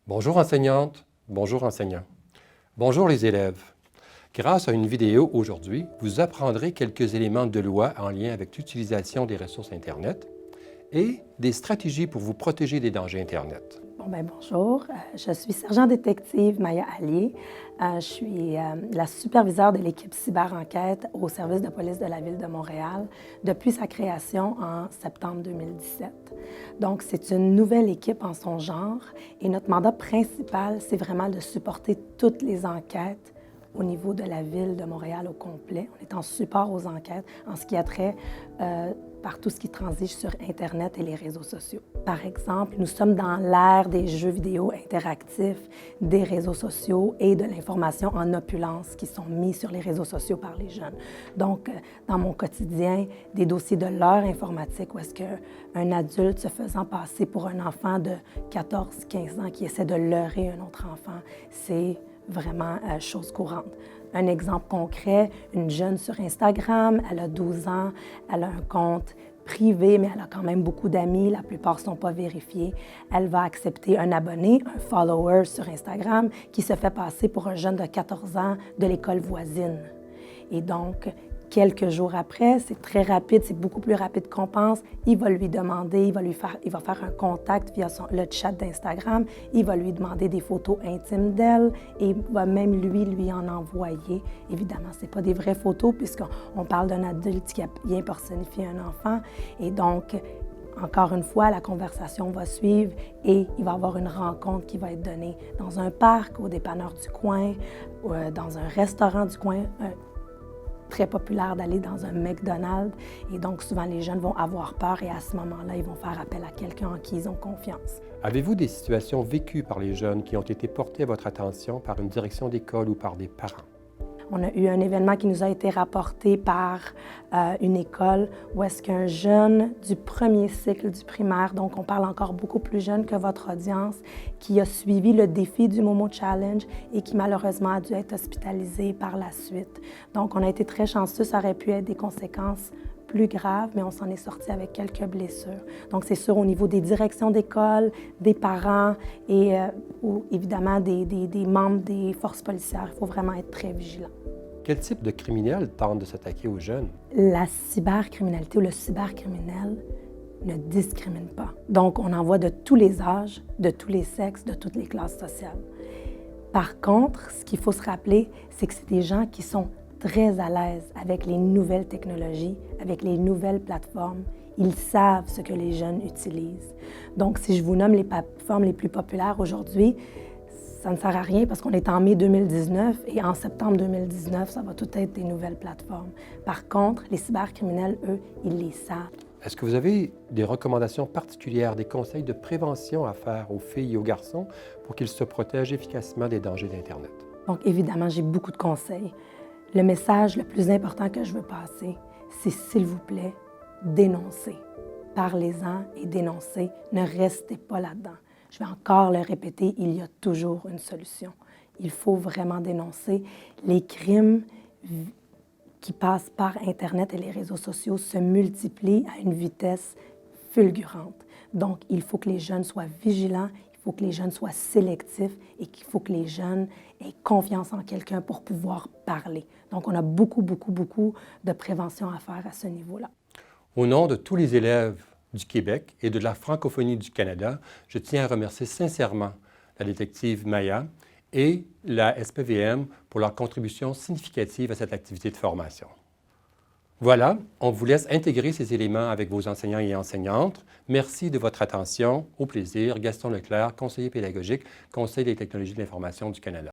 Bonjour enseignante, bonjour enseignant. Bonjour les élèves. Grâce à une vidéo aujourd'hui, vous apprendrez quelques éléments de loi en lien avec l'utilisation des ressources Internet et des stratégies pour vous protéger des dangers Internet. Bonjour, je suis sergent détective Maya Allier. Je suis la superviseure de l'équipe cyber-enquête au service de police de la Ville de Montréal depuis sa création en septembre 2017. Donc, c'est une nouvelle équipe en son genre et notre mandat principal, c'est vraiment de supporter toutes les enquêtes au niveau de la Ville de Montréal au complet. On est en support aux enquêtes en ce qui a trait par tout ce qui transige sur Internet et les réseaux sociaux. Par exemple, nous sommes dans l'ère des jeux vidéo interactifs, des réseaux sociaux et de l'information en opulence qui sont mis sur les réseaux sociaux par les jeunes. Donc, dans mon quotidien, des dossiers de l'heure informatique où est-ce qu'un adulte se faisant passer pour un enfant de 14-15 ans qui essaie de leurrer un autre enfant, c'est vraiment chose courante. Un exemple concret, une jeune sur Instagram, elle a 12 ans, elle a un compte privé, mais elle a quand même beaucoup d'amis, la plupart ne sont pas vérifiés. Elle va accepter un abonné, un follower sur Instagram qui se fait passer pour un jeune de 14 ans de l'école voisine. Et donc, quelques jours après, c'est très rapide, c'est beaucoup plus rapide qu'on pense. Il va lui demander, il va faire un contact via le chat d'Instagram, il va lui demander des photos intimes d'elle et il va même lui en envoyer. Évidemment, ce n'est pas des vraies photos puisqu'on parle d'un adulte qui vient personnifier un enfant. Et donc, encore une fois, la conversation va suivre et il va y avoir une rencontre qui va être donnée dans un parc, au dépanneur du coin, dans un restaurant du coin. Très populaire d'aller dans un McDonald's et donc souvent les jeunes vont avoir peur et à ce moment-là, ils vont faire appel à quelqu'un en qui ils ont confiance. Avez-vous des situations vécues par les jeunes qui ont été portées à votre attention par une direction d'école ou par des parents? On a eu un événement qui nous a été rapporté par une école où est-ce qu'un jeune du premier cycle du primaire, donc on parle encore beaucoup plus jeune que votre audience, qui a suivi le défi du Momo Challenge et qui malheureusement a dû être hospitalisé par la suite. Donc on a été très chanceux, ça aurait pu être des conséquences plus grave, mais on s'en est sorti avec quelques blessures. Donc, c'est sûr, au niveau des directions d'école, des parents et évidemment des membres des forces policières, il faut vraiment être très vigilant. Quel type de criminels tente de s'attaquer aux jeunes? La cybercriminalité ou le cybercriminel ne discrimine pas. Donc, on en voit de tous les âges, de tous les sexes, de toutes les classes sociales. Par contre, ce qu'il faut se rappeler, c'est que c'est des gens qui sont très à l'aise avec les nouvelles technologies, avec les nouvelles plateformes. Ils savent ce que les jeunes utilisent. Donc, si je vous nomme les plateformes les plus populaires aujourd'hui, ça ne sert à rien parce qu'on est en mai 2019 et en septembre 2019, ça va tout être des nouvelles plateformes. Par contre, les cybercriminels, eux, ils les savent. Est-ce que vous avez des recommandations particulières, des conseils de prévention à faire aux filles et aux garçons pour qu'ils se protègent efficacement des dangers d'Internet? Donc, évidemment, j'ai beaucoup de conseils. Le message le plus important que je veux passer, c'est s'il vous plaît, dénoncez. Parlez-en et dénoncez. Ne restez pas là-dedans. Je vais encore le répéter, il y a toujours une solution. Il faut vraiment dénoncer. Les crimes qui passent par Internet et les réseaux sociaux se multiplient à une vitesse fulgurante. Donc, il faut que les jeunes soient vigilants, il faut que les jeunes soient sélectifs et qu'il faut que les jeunes aient confiance en quelqu'un pour pouvoir parler. Donc, on a beaucoup de prévention à faire à ce niveau-là. Au nom de tous les élèves du Québec et de la francophonie du Canada, je tiens à remercier sincèrement la détective Maya et la SPVM pour leur contribution significative à cette activité de formation. Voilà, on vous laisse intégrer ces éléments avec vos enseignants et enseignantes. Merci de votre attention. Au plaisir, Gaston Leclerc, conseiller pédagogique, Conseil des technologies de l'information du Canada.